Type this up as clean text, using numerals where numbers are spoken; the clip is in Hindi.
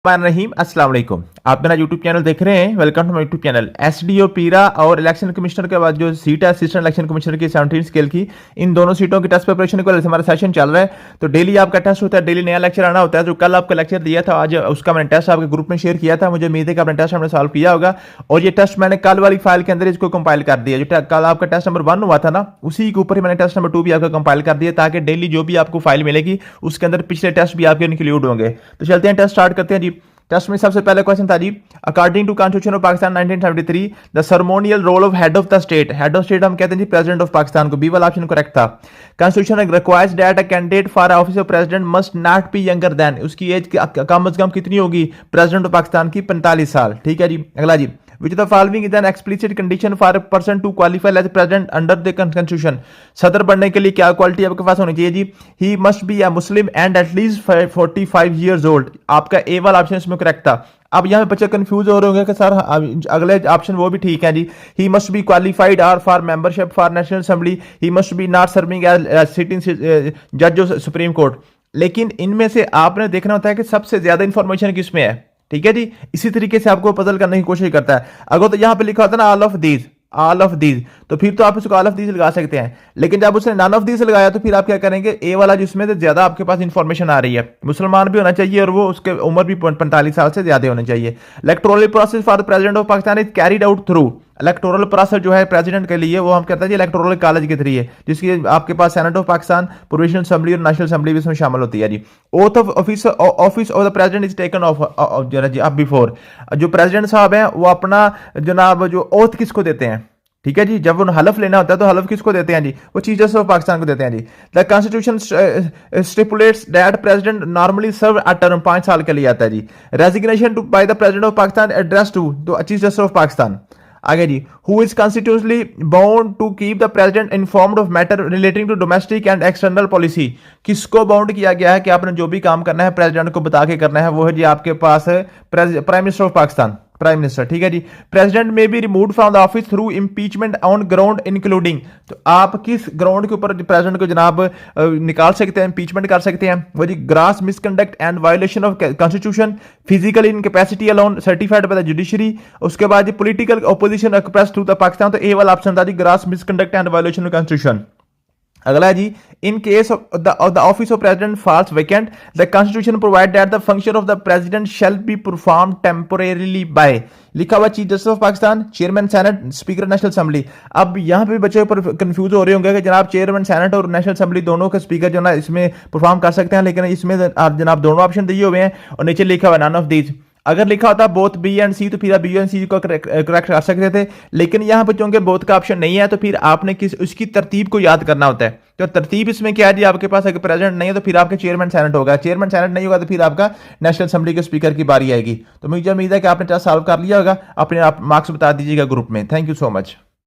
रहीम अस्सलाम वालेकुम। आप मेरा यूट्यूब चैनल देख रहे हैं, welcome to my YouTube channel. SDO पीरा और इलेक्शन कमिश्नर के बाद जो सीट है असिस्टेंट इलेक्शन कमिश्नर की 17 स्केल की, इन दोनों सीटों की टेस्ट प्रिपरेशन को हमारा सेशन चल रहा है। तो डेली आपका टेस्ट होता है, डेली नया लेक्चर आना होता है। जो कल आपका लेक्चर दिया था, आज उसका मैंने टेस्ट आपके ग्रुप में शेयर किया था। मुझे उम्मीद है कि आपने टेस्ट हमने सॉल्व किया होगा। और ये टेस्ट मैंने कल वाली फाइल के अंदर इसको कंपाइल कर दिया। जो कल आपका टेस्ट नंबर 1 हुआ था ना, उसी के ऊपर ही मैंने टेस्ट नंबर 2 भी आपका कंपाइल कर दिया, ताकि डेली जो भी आपको फाइल मिलेगी उसके अंदर पिछले टेस्ट भी आपके इंक्लूड होंगे। तो चलते हैं, टेस्ट स्टार्ट करते हैं जी। टेस्ट में सबसे पहले क्वेश्चन था जी, according to constitution of Pakistan 1973 the ceremonial role of head of the state. Head of state हम कहते हैं जी प्रेसिडेंट ऑफ पाकिस्तान को। बी वाला ऑप्शन करेक्ट था। Constitution requires that a candidate for office of president must not be younger than, उसकी एज कम से कम कितनी होगी प्रेसिडेंट ऑफ पाकिस्तान की? 45 साल। ठीक है जी। अगला जी, which of the following is an explicit condition for a person to qualify as president under the constitution। सदर बनने के लिए क्या क्वालिटी आपके पास होनी चाहिए जी? he must be a muslim and at least 45 years old। आपका ए वाला ऑप्शन इसमें करेक्ट था। अब यहाँ पे बच्चे कंफ्यूज हो रहे होंगे कि सर अगले ऑप्शन वो भी ठीक है जी। ही मस्ट बी क्वालिफाइड और for membership for national assembly, he must be not serving as sitting जज ऑफ सुप्रीम कोर्ट। लेकिन इनमें से आपने देखना होता है कि सबसे ज्यादा इंफॉर्मेशन किसमें है। ठीक है जी। इसी तरीके से आपको पजल करने की कोशिश करता है। अगर तो यहां पे लिखा होता है ना ऑल ऑफ दीज, तो फिर तो आप इसको ऑल ऑफ दीज लगा सकते हैं। लेकिन जब उसने नन ऑफ दीज लगाया तो फिर आप क्या करेंगे? ए वाला जिसमें से ज्यादा आपके पास इंफॉर्मेशन आ रही है, मुसलमान भी होना चाहिए और वो उसके उम्र भी 45 साल से ज्यादा होनी चाहिए। Electoral process for the president of Pakistan is carried out through. Electoral process जो है प्रेसिडेंट के लिए वो हम कहते हैं जी इलेक्टोरल कॉलेज के थ्रू है, जिसकी आपके पास senate of Pakistan, provincial assembly और नेशनल असेंबली भी इसमें शामिल होती है जी। Oath of office of the president is taken of जी अब बिफोर। जो प्रेसिडेंट साहब हैं वो अपना जनाब जो ओथ किसको देते हैं? ठीक है जी। जब उन्हें हलफ लेना होता है तो हलफ किसको देते हैं जी? वो चीफ जस्टिस ऑफ पाकिस्तान को देते हैं जी। The constitution stipulates that president normally serve a term, 5 साल के लिए आता है जी। Resignation to by the president of Pakistan address to chief justice of Pakistan. आगे जी, who is constitutionally bound to keep the president informed of matter relating to domestic and external policy. किसको बाउंड किया गया है कि आपने जो भी काम करना है प्रेसिडेंट को बता के करना है? वो है जी आपके पास है prime minister of Pakistan, prime minister. ठीक है जी। प्रेसिडेंट में be removed from the office through impeachment on ground including. तो आप किस ग्राउंड के ऊपर प्रेसिडेंट को जनाब निकाल सकते हैं, इंपीचमेंट कर सकते हैं? वो जी gross misconduct and violation of constitution, physical incapacity alone certified by the judiciary. उसके बाद जी political opposition express to the Pakistan. तो ए वाला ऑप्शन था जी gross misconduct and violation of constitution. अगला जी, in case of the office of president falls vacant the constitution provide that the function of the president shall be perform temporarily by. लिखा हुआ chief justice of Pakistan, chairman senate, speaker national assembly. अब यहां पे बच्चे पर कंफ्यूज हो रहे होंगे कि जनाब चेयरमैन सेनेट और नेशनल असेंबली दोनों के स्पीकर जो ना इसमें परफॉर्म कर सकते हैं, लेकिन इसमें जनाब दोनों ऑप्शन दिए हुए हैं और नीचे लिखा हुआ नन ऑफ दीज। अगर लिखा होता बोथ बी एंड सी तो फिर आप बी एंड सी को करेक्ट कर सकते थे, लेकिन यहां पर चूंकि बोथ का ऑप्शन नहीं है तो फिर आपने उसकी तरतीब को याद करना होता है। तो तरतीब इसमें क्या है जी? आपके पास अगर प्रेसिडेंट नहीं है तो फिर आपके चेयरमैन सेनेट होगा, चेयरमैन सेनेट नहीं होगा तो फिर आपका नेशनल असेंबली के स्पीकर की बारी आएगी। तो मुझे उम्मीद है कि आपने टेस्ट सॉल्व कर लिया होगा। अपने आप मार्क्स बता दीजिएगा ग्रुप में। Thank you so much.